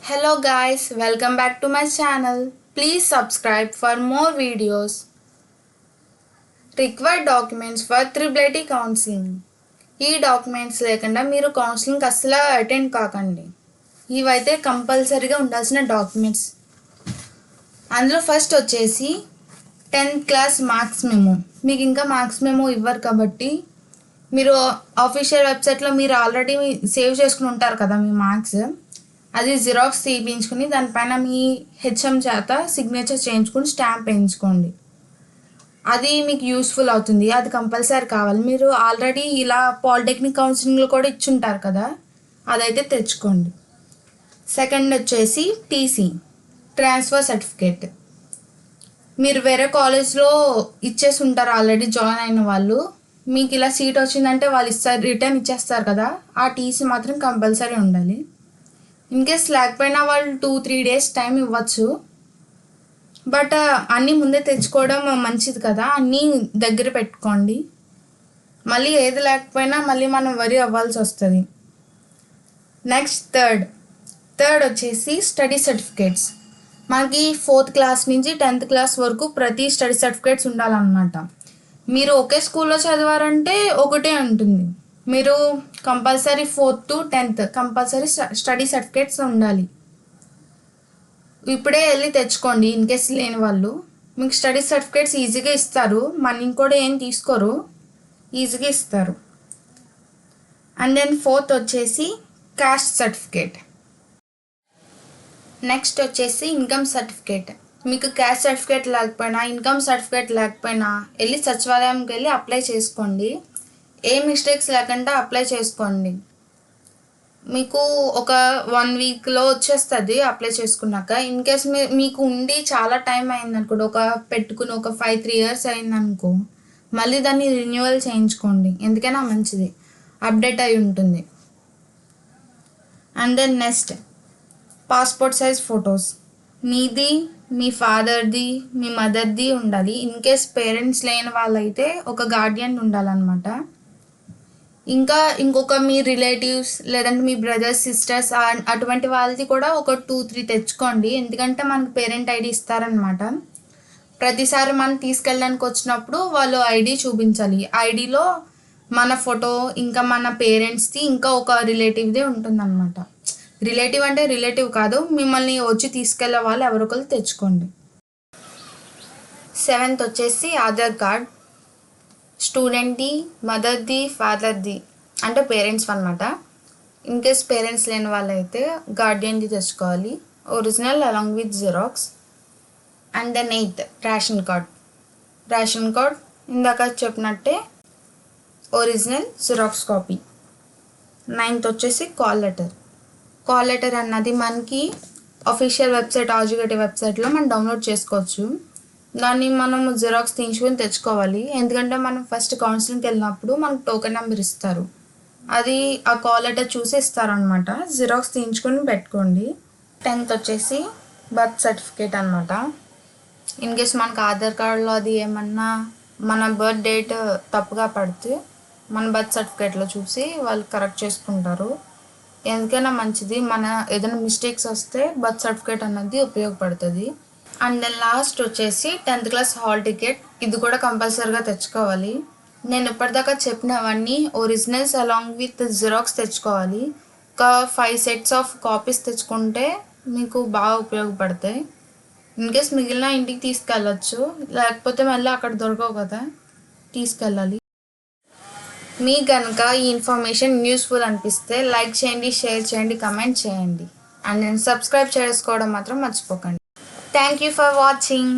Hello guys, welcome back to my channel. Please subscribe for more videos. Required documents for AAA counseling. ఈ documents లేకుండా మీరు counselling అస్సలు attend కాకండి. ఇవైతే కంపల్సరీగా ఉండాల్సిన డాక్యుమెంట్స్. అందులో ఫస్ట్ వచ్చేసి 10th క్లాస్ మార్క్స్ మెమో. మీకు ఇంకా మార్క్స్ మెమో ఇవ్వరు కాబట్టి మీరు ఆఫీషియల్ వెబ్సైట్లో మీరు ఆల్రెడీ సేవ్ చేసుకుని ఉంటారు కదా మీ మార్క్స్. అది జిరాక్స్ తీయించుకుని దానిపైన మీ హెచ్ఎం చేత సిగ్నేచర్ చేయించుకుని స్టాంప్ వేయించుకోండి. అది మీకు యూస్ఫుల్ అవుతుంది. అది కంపల్సరీ కావాలి. మీరు ఆల్రెడీ ఇలా పాలిటెక్నిక్ కౌన్సిలింగ్లో కూడా ఇచ్చుంటారు కదా, అదైతే తెచ్చుకోండి. సెకండ్ వచ్చేసి టీసీ, ట్రాన్స్ఫర్ సర్టిఫికేట్. మీరు వేరే కాలేజ్లో ఇచ్చేసి ఉంటారు ఆల్రెడీ జాయిన్ అయిన వాళ్ళు. మీకు ఇలా సీట్ వచ్చిందంటే వాళ్ళు ఇస్తారు, రిటర్న్ ఇచ్చేస్తారు కదా, ఆ టీసీ మాత్రం కంపల్సరీ ఉండాలి. ఇన్కేస్ లేకపోయినా వాళ్ళు 2-3 డేస్ టైం ఇవ్వచ్చు. బట్ అన్నీ ముందే తెచ్చుకోవడం మంచిది కదా, అన్నీ దగ్గర పెట్టుకోండి. మళ్ళీ ఏది లేకపోయినా మళ్ళీ మనం వరి అవ్వాల్సి వస్తుంది. నెక్స్ట్ థర్డ్ వచ్చేసి స్టడీ సర్టిఫికేట్స్. మనకి 4th క్లాస్ నుంచి 10th క్లాస్ వరకు ప్రతి స్టడీ సర్టిఫికేట్స్ ఉండాలన్నమాట. మీరు ఒకే స్కూల్లో చదివారంటే ఒకటే ఉంటుంది. మీరు compulsory 4th to 10th compulsory study certificates ఉండాలి. ఇప్పుడే వెళ్ళి తెచ్చుకోండి. ఇన్కేస్ లేని వాళ్ళు మీకు స్టడీ సర్టిఫికేట్స్ ఈజీగా ఇస్తారు, మనీ కూడా ఏం తీసుకోరు, ఈజీగా ఇస్తారు. అండ్ దెన్ 4th వచ్చేసి క్యాస్ట్ సర్టిఫికేట్. నెక్స్ట్ వచ్చేసి ఇన్కమ్ సర్టిఫికేట్. మీకు క్యాస్ట్ సర్టిఫికేట్ లేకపోయినా ఇన్కమ్ సర్టిఫికేట్ లేకపోయినా వెళ్ళి సచివాలయంకి వెళ్ళి అప్లై చేసుకోండి. ఏ మిస్టేక్స్ లేకుండా అప్లై చేసుకోండి. మీకు ఒక 1 వీక్లో వచ్చేస్తుంది అప్లై చేసుకున్నాక. ఇన్కేస్ మీకు ఉండి చాలా టైం అయిందనుకోండి, పెట్టుకుని ఒక 5-3 ఇయర్స్ అయిందనుకో, మళ్ళీ దాన్ని రెన్యువల్ చేయించుకోండి. ఎందుకైనా మంచిది, అప్డేట్ అయి ఉంటుంది. And then next passport size photos. మీది, మీ ఫాదర్ది, మీ మదర్ది ఉండాలి. ఇన్కేస్ పేరెంట్స్ లేని వాళ్ళైతే ఒక గార్డియన్ ఉండాలన్నమాట. ఇంకా ఇంకొక మీ రిలేటివ్స్ లేదంటే మీ బ్రదర్స్ సిస్టర్స్ అటువంటి వాళ్ళది కూడా ఒక 2-3 తెచ్చుకోండి. ఎందుకంటే మనకు పేరెంట్ ఐడి ఇస్తారనమాట. ప్రతిసారి మనం తీసుకెళ్ళడానికి వచ్చినప్పుడు వాళ్ళు ఐడి చూపించాలి. ఐడిలో మన ఫోటో, ఇంకా మన పేరెంట్స్ది, ఇంకా ఒక రిలేటివ్దే ఉంటుందన్నమాట. రిలేటివ్ అంటే రిలేటివ్ కాదు, మిమ్మల్ని వచ్చి తీసుకెళ్ళే వాళ్ళు ఎవరొకరు తెచ్చుకోండి. 7th వచ్చేసి ఆధార్ కార్డ్. స్టూడెంట్ది, మదర్ది, ఫాదర్ది అంటే పేరెంట్స్ అన్నమాట. ఇన్కేస్ పేరెంట్స్ లేని వాళ్ళైతే గార్డియన్ది తెచ్చుకోవాలి, original along with xerox. And then 8th ration card ఇందాక చెప్పినట్టే ఒరిజినల్ జిరాక్స్ కాపీ. 9th వచ్చేసి కాల్ లెటర్ అన్నది మనకి అఫీషియల్ వెబ్సైట్ ఆజుగేటి వెబ్సైట్లో మనం డౌన్లోడ్ చేసుకోవచ్చు. దాన్ని మనం జిరాక్స్ తీయించుకొని తెచ్చుకోవాలి. ఎందుకంటే మనం ఫస్ట్ కౌన్సిలింగ్కి వెళ్ళినప్పుడు మనకు టోకెన్ నెంబర్ ఇస్తారు, అది ఆ కాల్ లెటర్ చూసి ఇస్తారనమాట. జిరాక్స్ తీయించుకొని పెట్టుకోండి. 10th వచ్చేసి బర్త్ సర్టిఫికేట్ అనమాట. ఇన్కేస్ మనకు ఆధార్ కార్డులో అది ఏమన్నా మన బర్త్ డేట్ తప్పుగా పడితే మన బర్త్ సర్టిఫికేట్లో చూసి వాళ్ళు కరెక్ట్ చేసుకుంటారు. ఎందుకైనా మంచిది, మన ఏదైనా మిస్టేక్స్ వస్తే బర్త్ సర్టిఫికేట్ అన్నది ఉపయోగపడుతుంది. అండ్ దెన్ లాస్ట్ వచ్చేసి 10th క్లాస్ హాల్ టికెట్. ఇది కూడా కంపల్సరీగా తెచ్చుకోవాలి. నేను ఇప్పటిదాకా చెప్పినవన్నీ ఒరిజినల్స్ అలాంగ్ విత్ జిరాక్స్ తెచ్చుకోవాలి. ఒక 5 sets ఆఫ్ కాపీస్ తెచ్చుకుంటే మీకు బాగా ఉపయోగపడతాయి. ఇన్కేస్ మిగిలిన ఇంటికి తీసుకెళ్ళచ్చు, లేకపోతే మళ్ళీ అక్కడ దొరకవు కదా, తీసుకెళ్ళాలి. మీకు కనుక ఈ ఇన్ఫర్మేషన్ యూస్ఫుల్ అనిపిస్తే లైక్ చేయండి, షేర్ చేయండి, కమెంట్ చేయండి. అండ్ నేను సబ్స్క్రైబ్ చేసుకోవడం మాత్రం మర్చిపోకండి. Thank you for watching.